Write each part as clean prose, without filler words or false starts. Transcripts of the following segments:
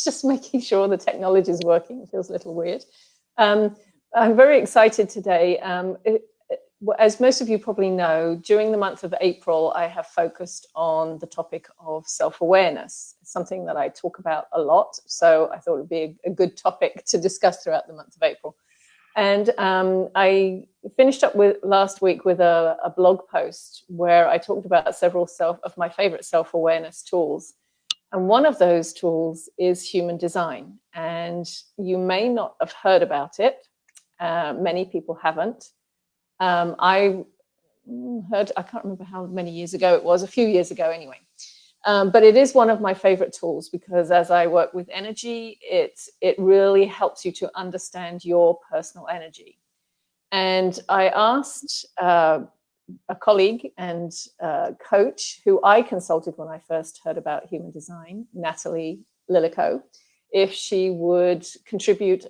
just making sure the technology is working. It feels a little weird. I'm very excited today. As most of you probably know, during the month of April, I have focused on the topic of self-awareness. It's something that I talk about a lot, so I thought it would be a good topic to discuss throughout the month of April. And I finished up last week with a blog post where I talked about several of my favorite self-awareness tools. And one of those tools is human design. And you may not have heard about it. Many people haven't. I can't remember how many years ago it was, a few years ago anyway. But it is one of my favorite tools because as I work with energy, it really helps you to understand your personal energy. And I asked a colleague and coach who I consulted when I first heard about human design, Nattalee, if she would contribute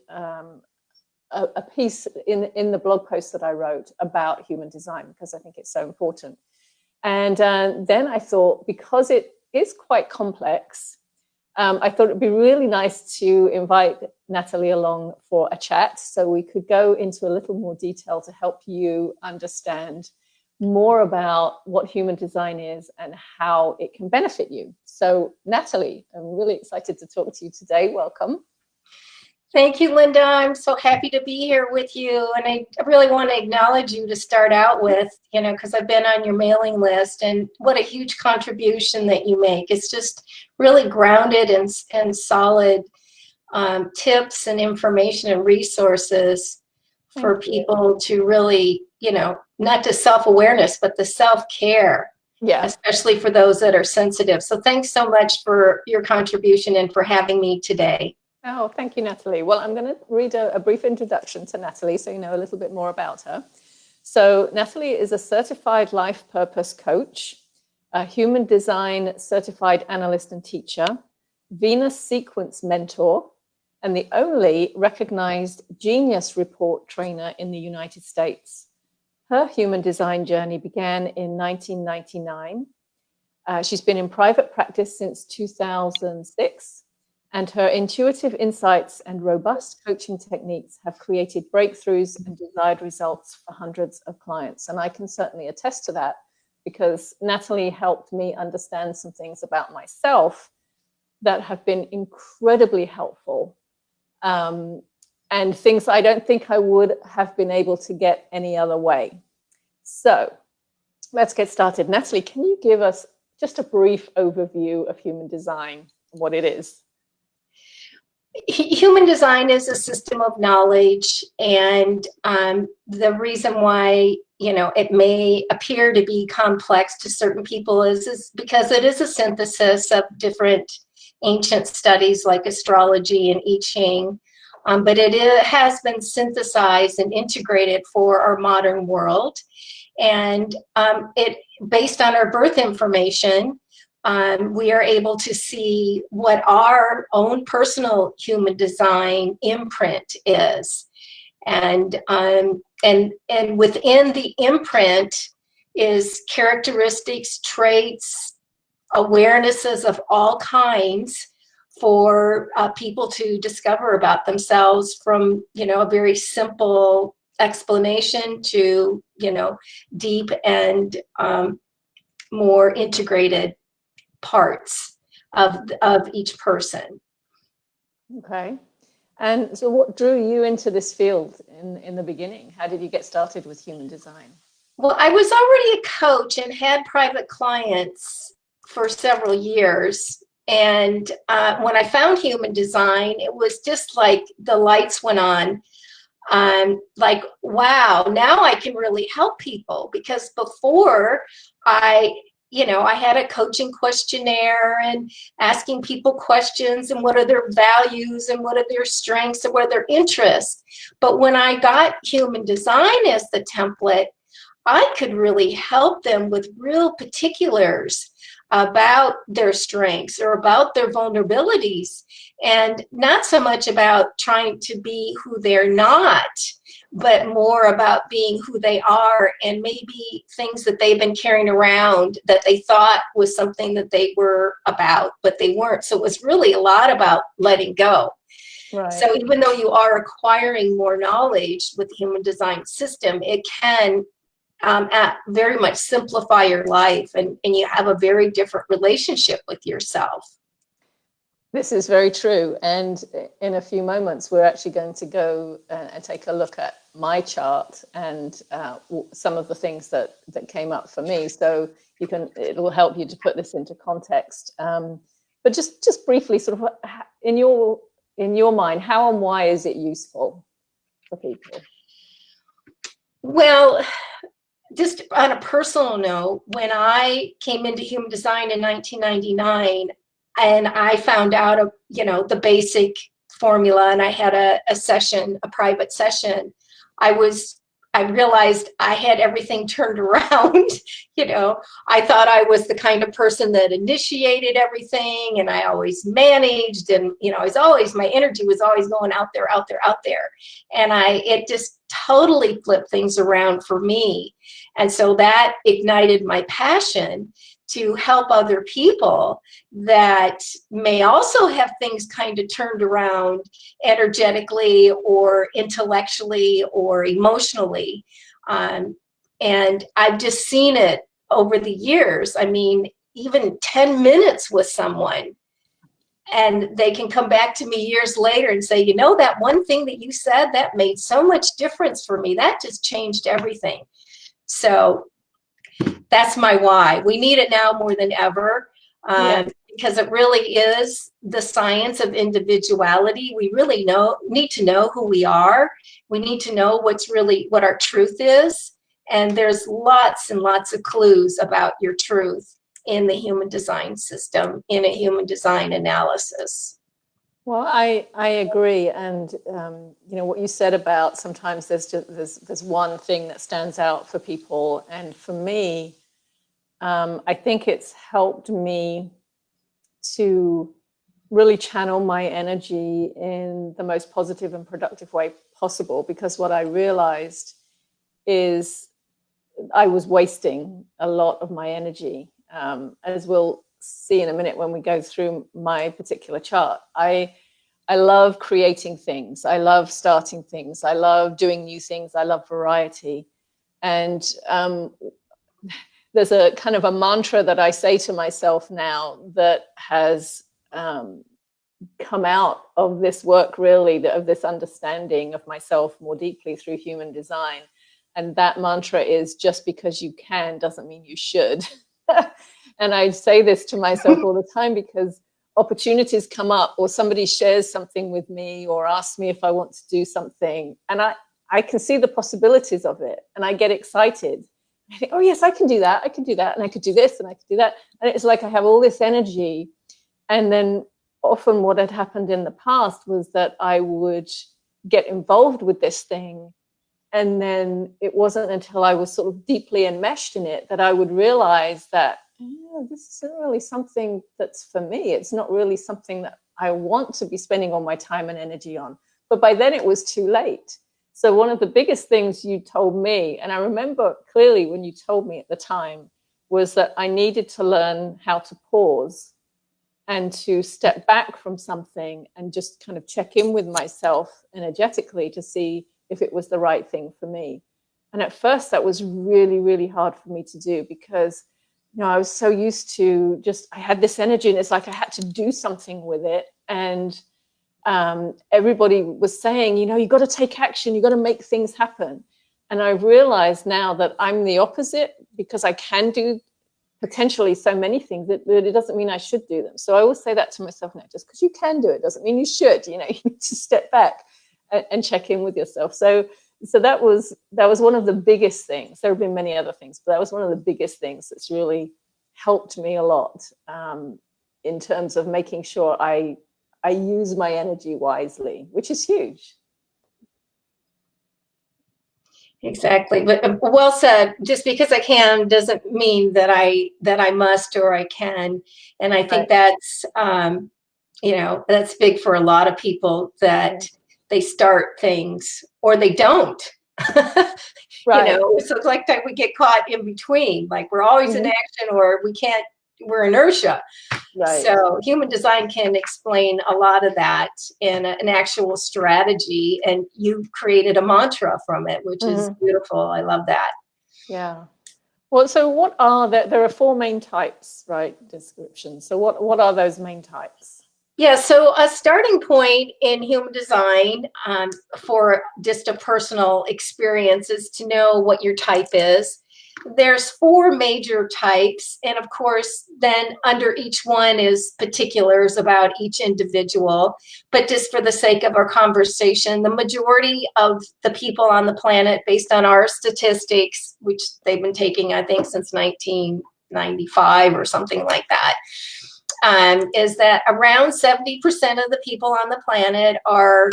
a piece in the blog post that I wrote about human design, because I think it's so important. And then I thought, because it is quite complex, I thought it'd be really nice to invite Nattalee along for a chat so we could go into a little more detail to help you understand more about what human design is and how it can benefit you. So Nattalee, I'm really excited to talk to you today. Welcome. Thank you, Linda. I'm so happy to be here with you. And I really want to acknowledge you to start out with, because I've been on your mailing list, and what a huge contribution that you make. It's just really grounded and solid tips and information and resources for people to really, not just self-awareness, but the self-care, especially for those that are sensitive. So thanks so much for your contribution and for having me today. Oh, thank you, Nattalee. Well, I'm going to read a brief introduction to Nattalee so you know a little bit more about her. So Nattalee is a certified life purpose coach, a human design certified analyst and teacher, Venus sequence mentor, and the only recognized Genius Report trainer in the United States. Her human design journey began in 1999. She's been in private practice since 2006. And her intuitive insights and robust coaching techniques have created breakthroughs and desired results for hundreds of clients. And I can certainly attest to that because Nattalee helped me understand some things about myself that have been incredibly helpful, and things I don't think I would have been able to get any other way. So let's get started. Nattalee, can you give us just a brief overview of human design, what it is? Human design is a system of knowledge, and the reason why it may appear to be complex to certain people is because it is a synthesis of different ancient studies like astrology and I Ching, but it has been synthesized and integrated for our modern world, and it based on our birth information. We are able to see what our own personal human design imprint is, and within the imprint is characteristics, traits, awarenesses of all kinds for people to discover about themselves, from a very simple explanation to deep and more integrated parts of each person. Okay. And so what drew you into this field in the beginning? How did you get started with human design? Well, I was already a coach and had private clients for several years. And when I found human design, it was just like the lights went on. Like, wow, now I can really help people, because before I had a coaching questionnaire and asking people questions and what are their values and what are their strengths and what are their interests. But when I got human design as the template, I could really help them with real particulars about their strengths or about their vulnerabilities, and not so much about trying to be who they're not, but more about being who they are, and maybe things that they've been carrying around that they thought was something that they were about, but they weren't. So it was really a lot about letting go. Right. So even though you are acquiring more knowledge with the human design system, it can very much simplify your life, and you have a very different relationship with yourself. This is very true. And in a few moments, we're actually going to go and take a look at my chart and some of the things that came up for me. So it will help you to put this into context. But just briefly, sort of in your mind, how and why is it useful for people? Well, just on a personal note, when I came into human design in 1999, and I found out, the basic formula, and I had a session, a private session, I realized I had everything turned around. I thought I was the kind of person that initiated everything, and I always managed, and my energy was always going out there, out there, out there. And it just totally flipped things around for me. And so that ignited my passion to help other people that may also have things kind of turned around energetically or intellectually or emotionally. And I've just seen it over the years. I mean, even 10 minutes with someone, and they can come back to me years later and say, that one thing that you said, that made so much difference for me. That just changed everything. So that's my why. We need it now more than ever, because it really is the science of individuality. We really need to know who we are. We need to know what our truth is. And there's lots and lots of clues about your truth in the human design system, in a human design analysis. Well, I agree, and what you said about sometimes there's one thing that stands out for people, and for me, I think it's helped me to really channel my energy in the most positive and productive way possible, because what I realized is I was wasting a lot of my energy, as we'll see in a minute when we go through my particular chart. I love creating things. I love starting things. I love doing new things. I love variety. And there's a kind of a mantra that I say to myself now that has come out of this work, really, of this understanding of myself more deeply through human design. And that mantra is, just because you can doesn't mean you should. And I say this to myself all the time, because opportunities come up, or somebody shares something with me or asks me if I want to do something, and I can see the possibilities of it, and I get excited. I think, oh yes, I can do that, and I could do this, and I could do that. And it's like I have all this energy. And then often what had happened in the past was that I would get involved with this thing, and then it wasn't until I was sort of deeply enmeshed in it that I would realize that this isn't really something that's for me. It's not really something that I want to be spending all my time and energy on. But by then it was too late. So one of the biggest things you told me, and I remember clearly when you told me at the time, was that I needed to learn how to pause and to step back from something and just kind of check in with myself energetically to see if it was the right thing for me. And at first that was really, really hard for me to do, because I was so used to I had this energy, and it's like I had to do something with it. And everybody was saying, you got to take action, you got to make things happen. And I realized now that I'm the opposite, because I can do potentially so many things that it doesn't mean I should do them. So I always say that to myself now, just because you can do it doesn't mean you should. You need to step back and check in with yourself. So that was one of the biggest things. There have been many other things, but that was one of the biggest things that's really helped me a lot, in terms of making sure I use my energy wisely, which is huge. Exactly. But well said. Just because I can doesn't mean that I must or I can. And I think Right. that's that's big for a lot of people, that Yeah. they start things or they don't. Right. So it's like that we get caught in between. Like we're always in Mhm. action or we can't, we're inertia. Right. So human design can explain a lot of that in an actual strategy, and you created a mantra from it, which is Mhm. beautiful. I love that. Yeah. Well, so what are there are four main types, right? Descriptions. So what are those main types? Yeah, so a starting point in human design, for just a personal experience, is to know what your type is. There's four major types, and of course, then under each one is particulars about each individual. But just for the sake of our conversation, the majority of the people on the planet, based on our statistics, which they've been taking, I think, since 1995 or something like that, is that around 70% of the people on the planet are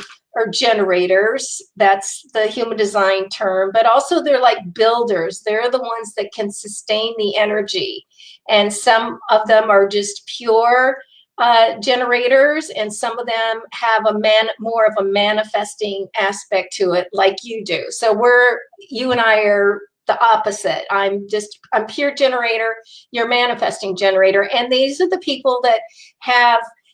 generators. That's the human design term, but also they're like builders. They're the ones that can sustain the energy. And some of them are just pure generators, and some of them have more of a manifesting aspect to it, like you do. So you and I are the opposite. I'm pure generator, you're manifesting generator. And these are the people that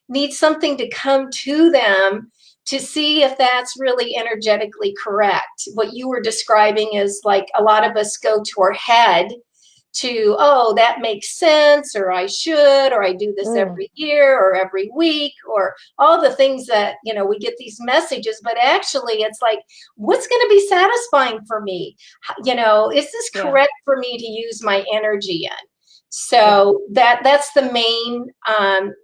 need something to come to them to see if that's really energetically correct. What you were describing is like a lot of us go to our head to, oh, that makes sense, or I should, or I do this Mm. every year or every week, or all the things that, we get these messages, but actually it's like, what's going to be satisfying for me? Is this Yeah. correct for me to use my energy in? Yeah. So that's the main,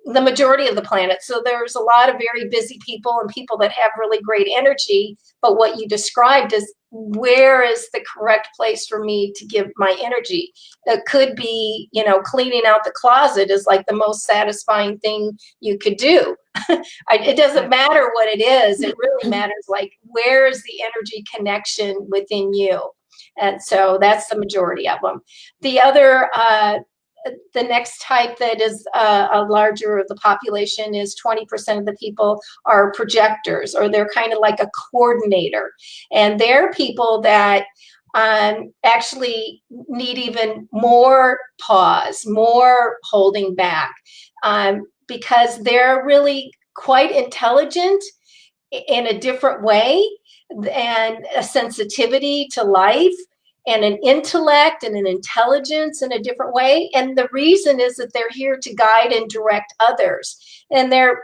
the majority of the planet. So there's a lot of very busy people and people that have really great energy. But what you described is, where is the correct place for me to give my energy? It could be, cleaning out the closet is like the most satisfying thing you could do. It doesn't Right. matter what it is. It really matters, like, where is the energy connection within you? And so that's the majority of them. The other, the next type that is a larger of the population is 20% of the people are projectors, or they're kind of like a coordinator. And they're people that actually need even more pause, more holding back, because they're really quite intelligent in a different way, and a sensitivity to life, and an intellect and an intelligence in a different way. And the reason is that they're here to guide and direct others. And they're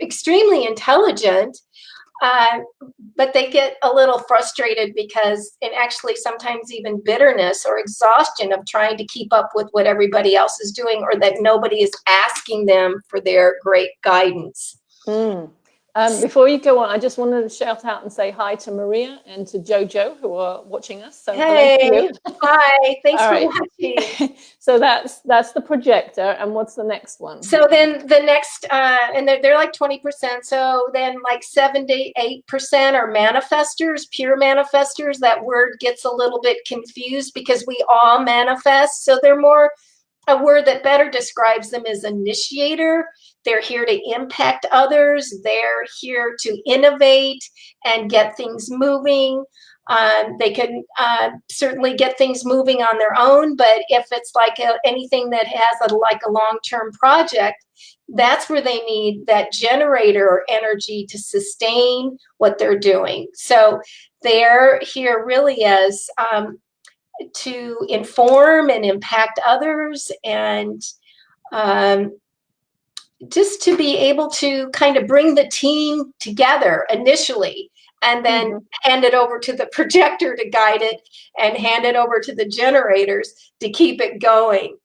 extremely intelligent, uh, but they get a little frustrated because, and actually sometimes even bitterness or exhaustion of trying to keep up with what everybody else is doing, or that nobody is asking them for their great guidance. Mm. Before you go on, I just wanted to shout out and say hi to Maria and to Jojo, who are watching us. So hello to Hey, you. hi, thanks All for right. watching. So that's the projector. And what's the next one? So then the next, and they're like 20%. So then like 7 to 8% are manifestors, pure manifestors. That word gets a little bit confused because we all manifest. So they're more, a word that better describes them is initiator. They're here to impact others. They're here to innovate and get things moving. They can certainly get things moving on their own, but if it's like anything that has like a long-term project, that's where they need that generator or energy to sustain what they're doing. So they're here really as to inform and impact others, and just to be able to kind of bring the team together initially, and then hand it over to the projector to guide it, and hand it over to the generators to keep it going.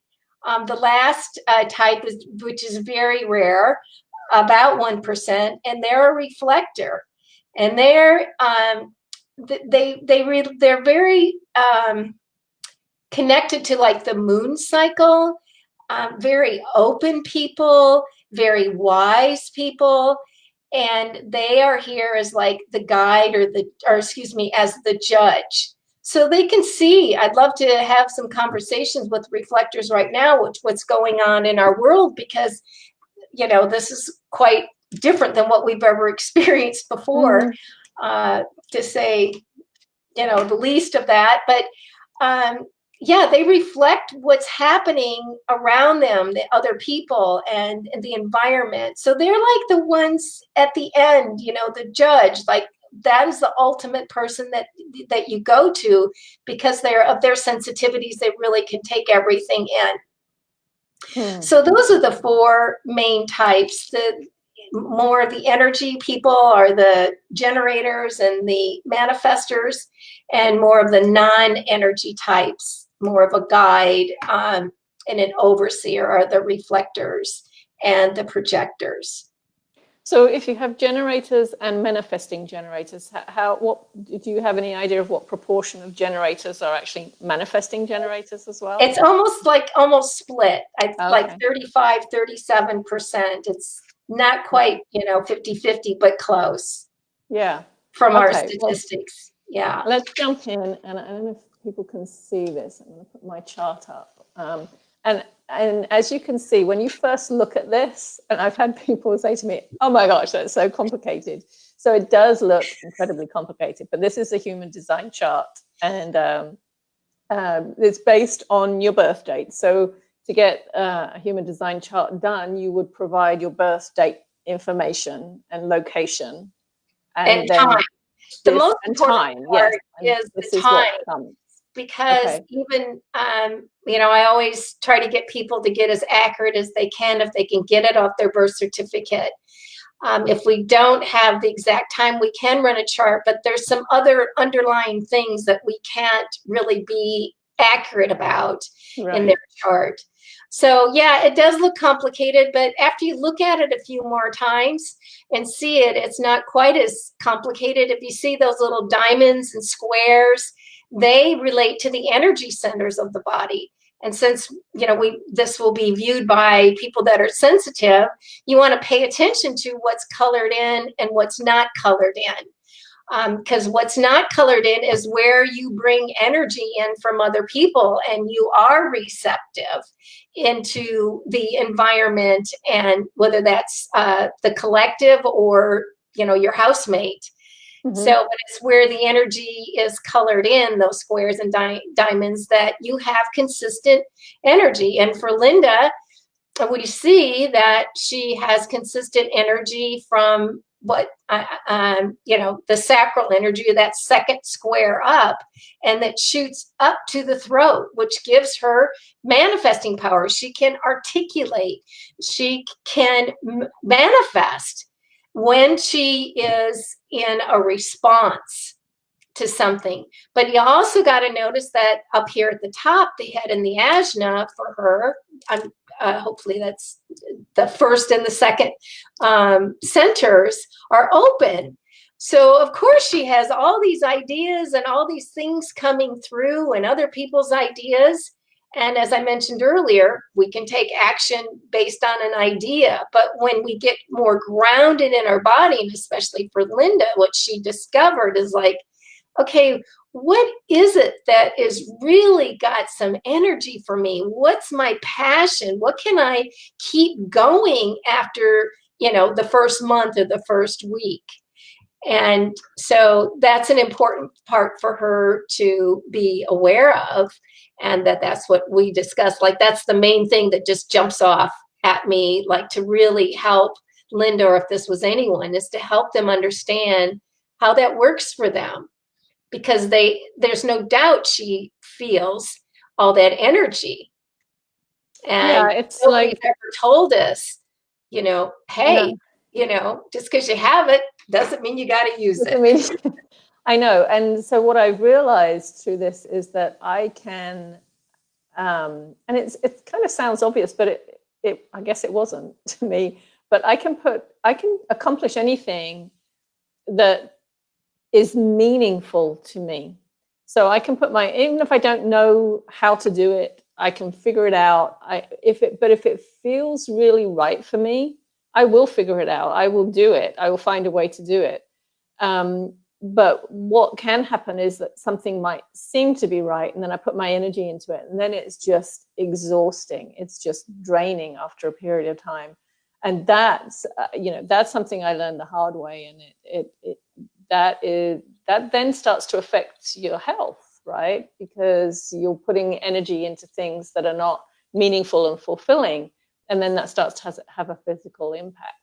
The last type is, which is very rare, about 1%, and they're a reflector, and they're they're very connected to like the moon cycle, very open people, very wise people, and they are here as like the guide, or excuse me, as the judge. so they can see. I'd love to have some conversations with reflectors right now, what's going on in our world, because, you know, this is quite different than what we've ever experienced before, to say, you know, the least of that. But yeah, they reflect what's happening around them, the other people and the environment. So they're like the ones at the end, you know, the judge, like that is the ultimate person that you go to, because they're of their sensitivities, they really can take everything in. So those are the four main types. The more the energy people are the generators and the manifestors, and more of the non-energy types, more of a guide and an overseer, are the reflectors and the projectors. So if you have generators and manifesting generators, what do you have any idea of what proportion of generators are actually manifesting generators as well? It's almost split. Like 35, 37%. It's not quite, you know, 50-50, but close. Yeah. From our statistics. Well, yeah. Let's jump in, and I don't know if people can see this. I'm going to put my chart up. And as you can see, when you first look at this, and I've had people say to me, oh my gosh, that's so complicated. So it does look incredibly complicated, but this is a human design chart, and it's based on your birth date. So to get a human design chart done, you would provide your birth date information and location. And then time. The most important part is the time. Because even, you know, I always try to get people to get as accurate as they can if they can get it off their birth certificate. If we don't have the exact time, we can run a chart, but there's some other underlying things that we can't really be accurate about in their chart. So yeah, it does look complicated, but after you look at it a few more times and see it, it's not quite as complicated. If you see those little diamonds and squares, they relate to the energy centers of the body. And since, you know, this will be viewed by people that are sensitive, you want to pay attention to what's colored in and what's not colored in. Because what's not colored in is where you bring energy in from other people, and you are receptive into the environment, and whether that's the collective or, you know, your housemate. So it's where the energy is colored in, those squares and diamonds, that you have consistent energy. And for Linda, we see that she has consistent energy from what, you know, the sacral energy, that second square up, and that shoots up to the throat, which gives her manifesting power. She can articulate, she can manifest when she is in a response to something. But you also got to notice that up here at the top, the head and the ajna for her, hopefully that's the first and the second centers are open. So of course she has all these ideas and all these things coming through, and other people's ideas. And as I mentioned earlier, we can take action based on an idea. But when we get more grounded in our body, and especially for Linda, what she discovered is like, okay, what is it that is really got some energy for me? What's my passion? What can I keep going after, you know, the first month or the first week? And so that's an important part for her to be aware of. And that's what we discussed. Like, that's the main thing that just jumps off at me, like to really help Linda, or if this was anyone, is to help them understand how that works for them. Because there's no doubt she feels all that energy. And yeah, it's nobody's ever told us, you know, hey, you know, just because you have it doesn't mean you got to use it. I know. And so what I've realized through this is that I can, and it kind of sounds obvious, but I guess it wasn't to me, but I can accomplish anything that is meaningful to me. So I can put even if I don't know how to do it, I can figure it out. But if it feels really right for me, I will figure it out. I will do it. I will find a way to do it. but what can happen is that something might seem to be right, and then I put my energy into it, and then it's just exhausting. It's just draining after a period of time. And that's, that's something I learned the hard way. And that then starts to affect your health, right? Because you're putting energy into things that are not meaningful and fulfilling. And then that starts to have a physical impact.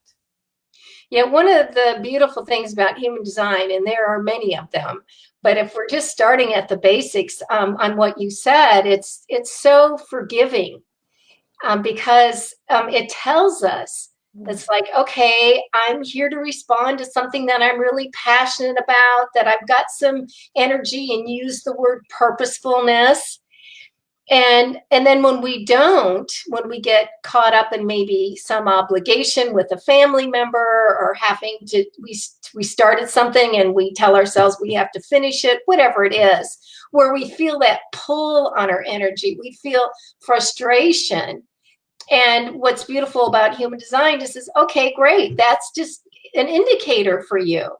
Yeah, one of the beautiful things about human design, and there are many of them, but if we're just starting at the basics on what you said, it's so forgiving because it tells us, it's like, okay, I'm here to respond to something that I'm really passionate about, that I've got some energy, and use the word purposefulness. And then when we get caught up in maybe some obligation with a family member, or having to, we started something and we tell ourselves we have to finish it, whatever it is, where we feel that pull on our energy, we feel frustration. And what's beautiful about human design is okay, great. That's just an indicator for you.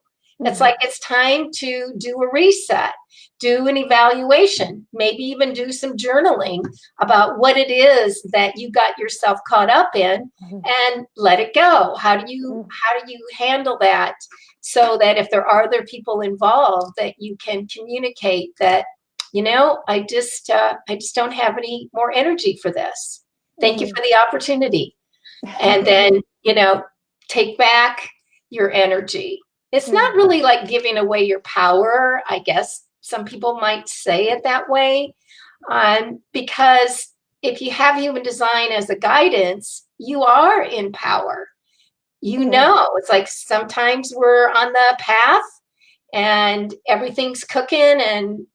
It's like, it's time to do a reset, do an evaluation, maybe even do some journaling about what it is that you got yourself caught up in, and let it go. How do you handle that, so that if there are other people involved, that you can communicate that, I just don't have any more energy for this. Thank you for the opportunity. And then, take back your energy. It's not really like giving away your power. I guess some people might say it that way. Because if you have human design as a guidance, you are in power. It's like sometimes we're on the path and everything's cooking, and,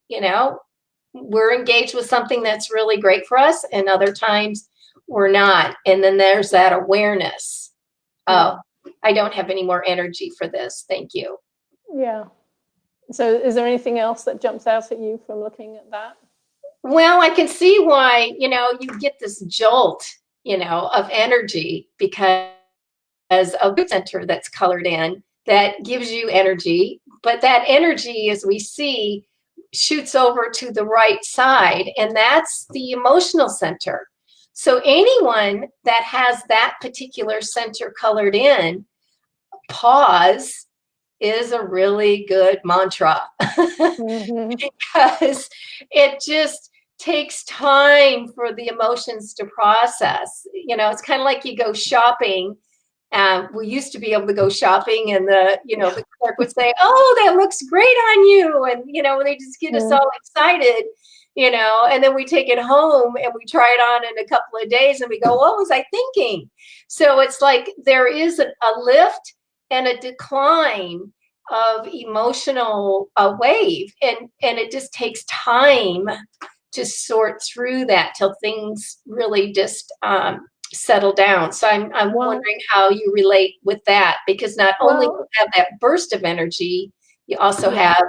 we're engaged with something that's really great for us. And other times we're not. And then there's that awareness. Oh, I don't have any more energy for this. Thank you. Yeah. So is there anything else that jumps out at you from looking at that? Well, I can see why, you get this jolt, of energy, because of the center that's colored in, that gives you energy. But that energy, as we see, shoots over to the right side, and that's the emotional center. So anyone that has that particular center colored in, pause is a really good mantra. Because it just takes time for the emotions to process. It's kind of like you go shopping. We used to be able to go shopping, and the clerk would say, "Oh, that looks great on you," and they just get us all excited. And then we take it home and we try it on in a couple of days and we go, what was I thinking? So it's like there is a lift and a decline of emotional wave. And it just takes time to sort through that till things really just settle down. So I'm wondering how you relate with that, because not only do you have that burst of energy, you also have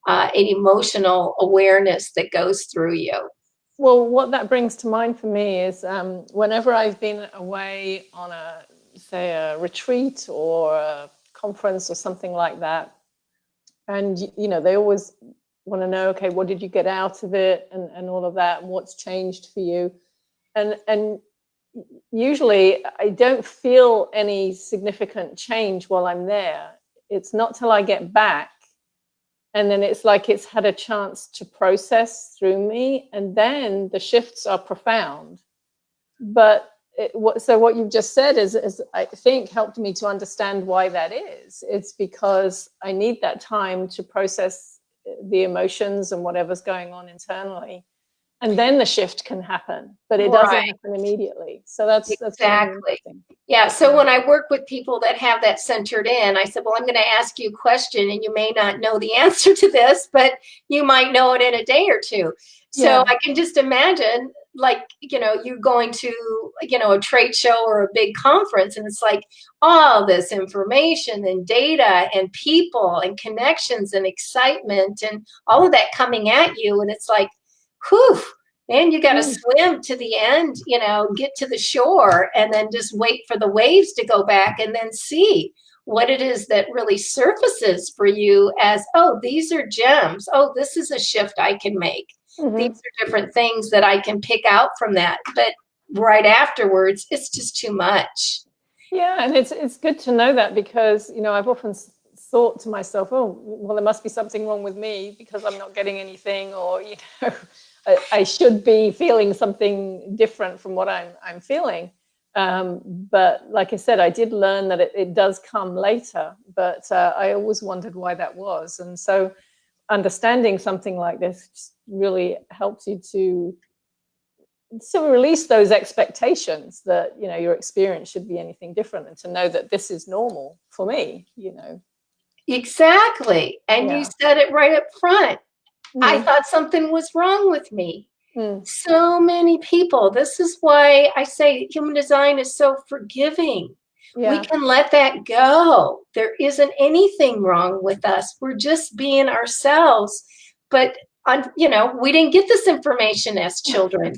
an emotional awareness that goes through you. Well, what that brings to mind for me is whenever I've been away on a retreat or a conference or something like that, and they always want to know, okay, what did you get out of it, and all of that, and what's changed for you, and usually I don't feel any significant change while I'm there. It's not till I get back, and then it's like it's had a chance to process through me, and then the shifts are profound. But what you've just said is I think helped me to understand why that is. It's because I need that time to process the emotions and whatever's going on internally, and then the shift can happen, but it doesn't happen immediately. So that's exactly. Yeah. So when I work with people that have that centered in, I said, well, I'm going to ask you a question, and you may not know the answer to this, but you might know it in a day or two. So I can just imagine, like, you going to, a trade show or a big conference, and it's like all this information and data and people and connections and excitement and all of that coming at you. And it's like, whew, man, you got to swim to the end, get to the shore, and then just wait for the waves to go back, and then see what it is that really surfaces for you as, oh, these are gems. Oh, this is a shift I can make. These are different things that I can pick out from that. But right afterwards, it's just too much. Yeah, and it's good to know that, because, you know, I've often thought to myself, oh, well, there must be something wrong with me because I'm not getting anything, or, you know, I should be feeling something different from what I'm feeling. But like I said, I did learn that it does come later, but I always wondered why that was. And so understanding something like this really helps you to release those expectations that, you know, your experience should be anything different, and to know that this is normal for me, you know. Exactly. And you said it right up front. I thought something was wrong with me. So many people. This is why I say human design is so forgiving. We can let that go. There isn't anything wrong with us. We're just being ourselves. But, you know, we didn't get this information as children.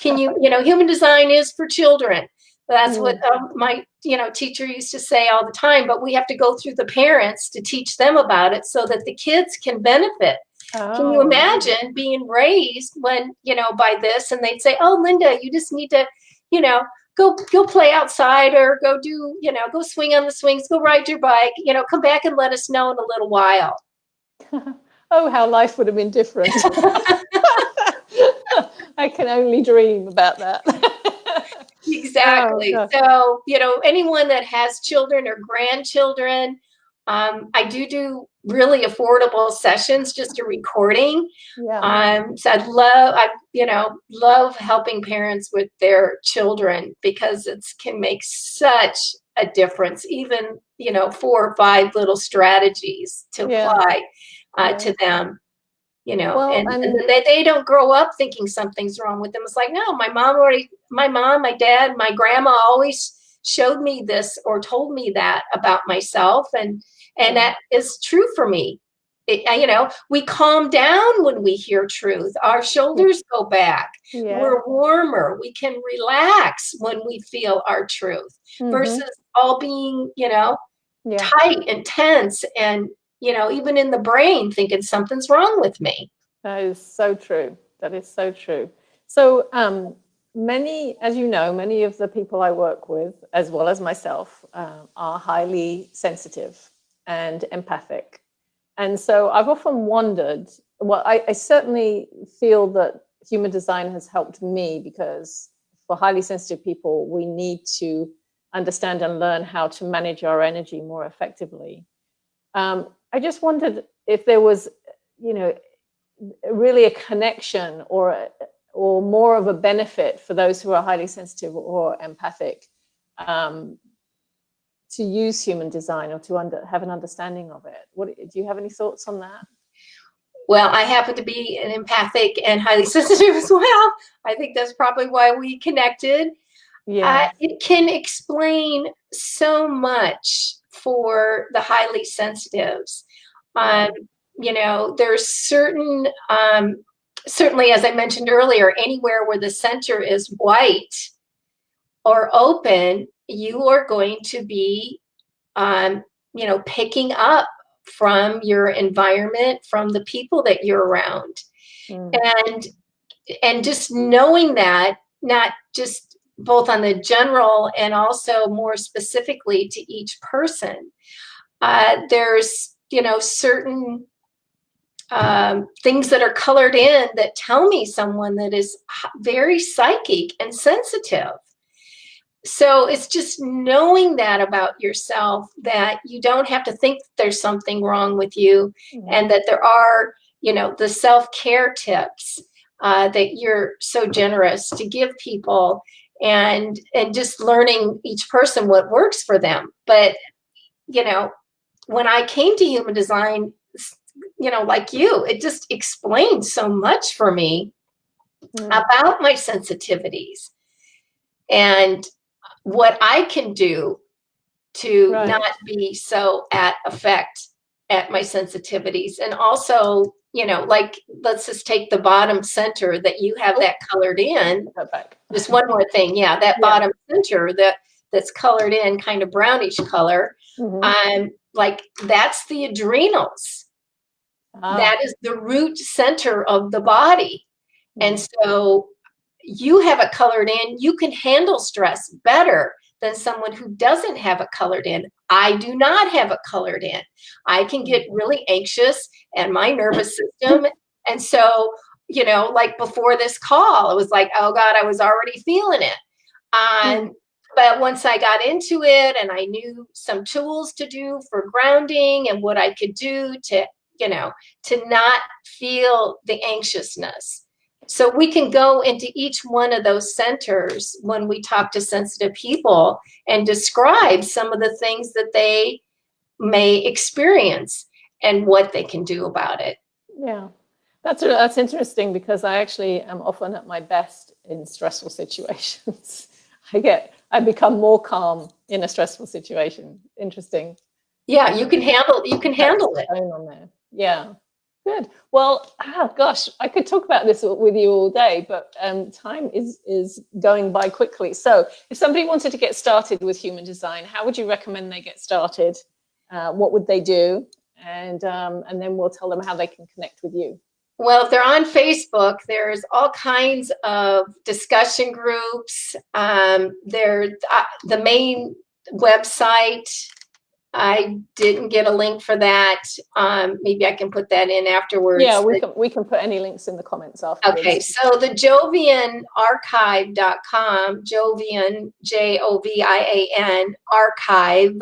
You know, human design is for children. That's what my, you know, teacher used to say all the time. But we have to go through the parents to teach them about it so that the kids can benefit. Can you imagine being raised when, you know, by this, and they'd say, oh, Linda, you just need to, you know, go play outside, or go do, you know, go swing on the swings, go ride your bike, you know, come back and let us know in a little while. Oh, how life would have been different. I can only dream about that. Exactly. So, you know, anyone that has children or grandchildren, I do really affordable sessions, just a recording. So I love helping parents with their children, because it can make such a difference. Even, you know, 4 or 5 little strategies to apply to them. You know, well, and they don't grow up thinking something's wrong with them. It's like, no, my mom, my dad, my grandma always showed me this or told me that about myself. And that is true for me. You know, we calm down when we hear truth. Our shoulders go back. We're warmer. We can relax when we feel our truth, versus all being, you know, tight and tense, and, you know, even in the brain thinking something's wrong with me. That is so true. That is so true. So many, as you know, many of the people I work with, as well as myself, are highly sensitive and empathic. And so I've often wondered, well, I certainly feel that human design has helped me, because for highly sensitive people, we need to understand and learn how to manage our energy more effectively. I just wondered if there was, you know, really a connection or more of a benefit for those who are highly sensitive or empathic to use human design, or to have an understanding of it. Do you have any thoughts on that? Well, I happen to be an empathic and highly sensitive as well. I think that's probably why we connected. It can explain so much for the highly sensitives. You know, there's certain, certainly, as I mentioned earlier, anywhere where the center is white or open, you are going to be, you know, picking up from your environment, from the people that you're around. And just knowing that, not just both on the general and also more specifically to each person, there's, you know, certain things that are colored in that tell me someone that is very psychic and sensitive. So it's just knowing that about yourself, that you don't have to think there's something wrong with you, and that there are, you know, the self-care tips that you're so generous to give people, and just learning each person what works for them. But, you know, when I came to human design, you know, like you, it just explained so much for me about my sensitivities and what I can do to not be so at effect at my sensitivities. And also, you know, like, let's just take the bottom center that you have that colored in. Just one more thing. Yeah, that bottom center, that that's colored in kind of brownish color, like that's the adrenals. That is the root center of the body. And so you have it colored in, you can handle stress better than someone who doesn't have it colored in. I do not have it colored in. I can get really anxious and my nervous system. And so, you know, like before this call, it was like, oh God, I was already feeling it. But once I got into it and I knew some tools to do for grounding and what I could do to, you know, to not feel the anxiousness. So we can go into each one of those centers when we talk to sensitive people and describe some of the things that they may experience and what they can do about it. Yeah, that's interesting, because I actually am often at my best in stressful situations. I become more calm in a stressful situation. Interesting. Yeah, you can handle it. On there. Yeah. Good. Well, gosh, I could talk about this with you all day, but time is going by quickly. So if somebody wanted to get started with human design, how would you recommend they get started? What would they do? And then we'll tell them how they can connect with you. Well, if they're on Facebook, there's all kinds of discussion groups. There's the main website. I didn't get a link for that. Maybe I can put that in afterwards. Yeah, we can put any links in the comments afterwards. Okay, so the jovianarchive.com, Jovian, Jovian, archive,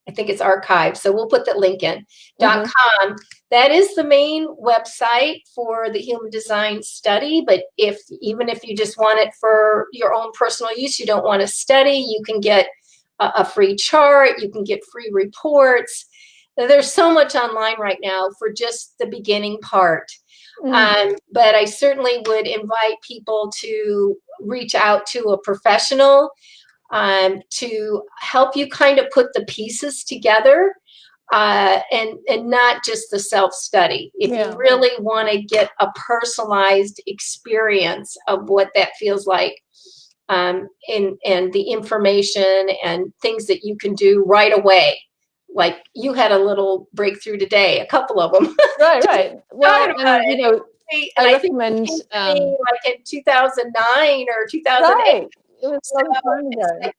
I think it's archive, so we'll put the link in, .com. That is the main website for the human design study, but even if you just want it for your own personal use, you don't want to study, you can get a free chart, you can get free reports. There's so much online right now for just the beginning part. But I certainly would invite people to reach out to a professional to help you kind of put the pieces together and not just the self-study. If you really want to get a personalized experience of what that feels like, and the information and things that you can do right away. Like you had a little breakthrough today, a couple of them. Right. Well, you know, I recommend like in 2009 or 2008. Right. It was a long time ago.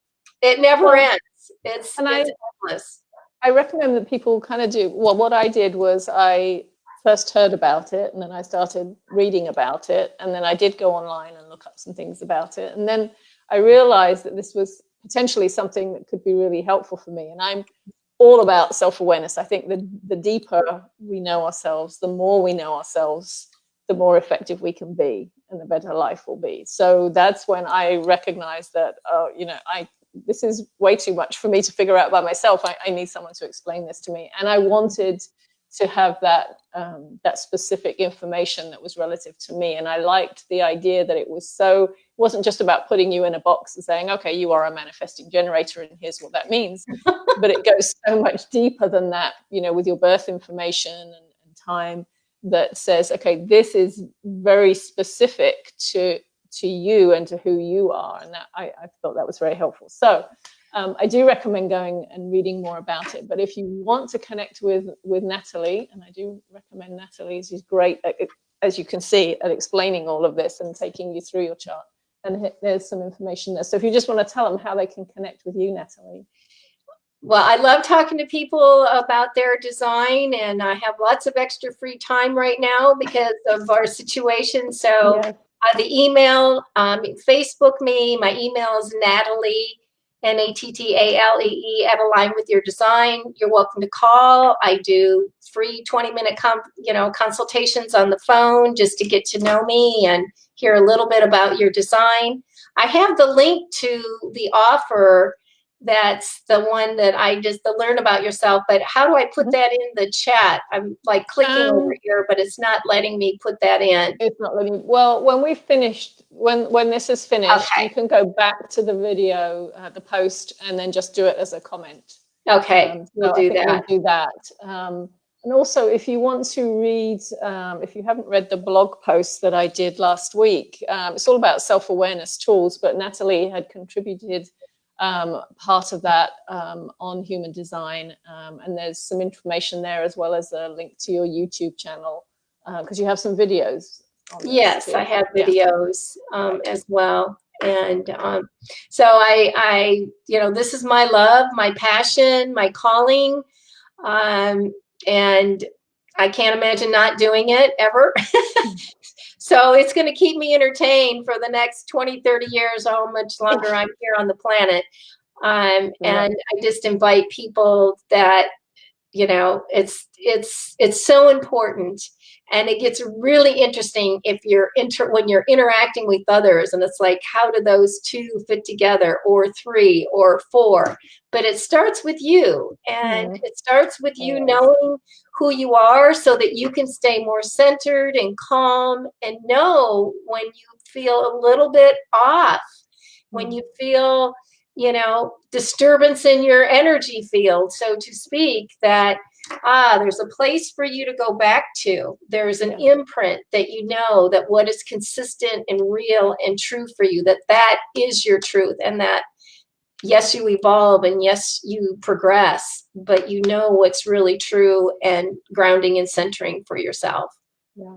It never ends. It's endless. I recommend that people kind of do, well, what I did was I first heard about it and then I started reading about it, and then I did go online and look up some things about it, and then I realized that this was potentially something that could be really helpful for me. And I'm all about self-awareness. I think the deeper we know ourselves, the more we know ourselves, the more effective we can be and the better life will be. So that's when I recognized that, you know, this is way too much for me to figure out by myself. I need someone to explain this to me. And I wanted to have that specific information that was relative to me. And I liked the idea that it wasn't just about putting you in a box and saying, okay, you are a manifesting generator and here's what that means. But it goes so much deeper than that, you know, with your birth information and time, that says, okay, this is very specific to you and to who you are. And that I thought that was very helpful. So I do recommend going and reading more about it. But if you want to connect with Nattalee, and I do recommend Nattalee, she's great, as you can see, at explaining all of this and taking you through your chart. And there's some information there. So if you just want to tell them how they can connect with you, Nattalee. Well, I love talking to people about their design, and I have lots of extra free time right now because of our situation. So the email, Facebook me, my email is Nattalee, Nattalee @AlignWithYourDesign. You're welcome to call. I do free 20-minute consultations on the phone just to get to know me and hear a little bit about your design. I have the link to the offer. That's the one that the learn about yourself, but how do I put that in the chat? I'm like clicking over here, but it's not letting me put that in. It's not letting me. Well, when we've finished, when this is finished, you can go back to the video, the post, and then just do it as a comment. Okay, we'll do that. And also, if you want to read, if you haven't read the blog post that I did last week, it's all about self-awareness tools, but Nattalee had contributed part of that on human design. And there's some information there as well as a link to your YouTube channel, because you have some videos on this Yes, too. I have videos as well. And so I, you know, this is my love, my passion, my calling. And I can't imagine not doing it ever. So it's going to keep me entertained for the next 20, 30 years, how much longer I'm here on the planet. And I just invite people that, you know, it's so important. And it gets really interesting if you're when you're interacting with others, and it's like, how do those two fit together, or three or four? But it starts with you, and it starts with you knowing who you are, so that you can stay more centered and calm, and know when you feel a little bit off, when you feel, you know, disturbance in your energy field, so to speak, that there's a place for you to go back to. There's an imprint that you know that what is consistent and real and true for you, that is your truth, and that yes, you evolve, and yes, you progress, but you know what's really true and grounding and centering for yourself. Yeah.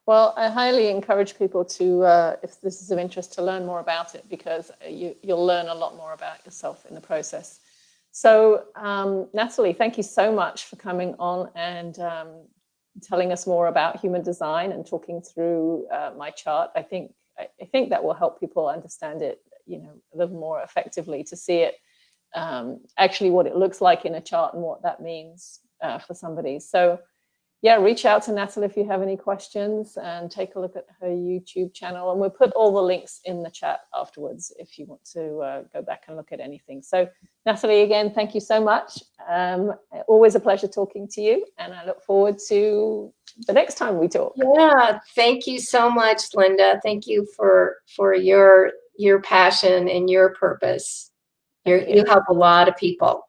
Well, I highly encourage people to, if this is of interest, to learn more about it, because you'll learn a lot more about yourself in the process. So, Nattalee, thank you so much for coming on and telling us more about human design and talking through my chart. I think that will help people understand it, you know, a little more effectively, to see it actually what it looks like in a chart and what that means for somebody. So, yeah, reach out to Nattalee if you have any questions, and take a look at her YouTube channel. And we'll put all the links in the chat afterwards if you want to go back and look at anything. So, Nattalee, again, thank you so much. Always a pleasure talking to you, and I look forward to the next time we talk. Yeah, thank you so much, Linda. Thank you for your passion and your purpose. You help a lot of people.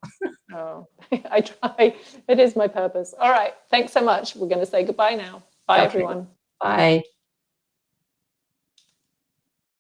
Oh, I try. It is my purpose. All right. Thanks so much. We're going to say goodbye now. Bye, everyone. Bye.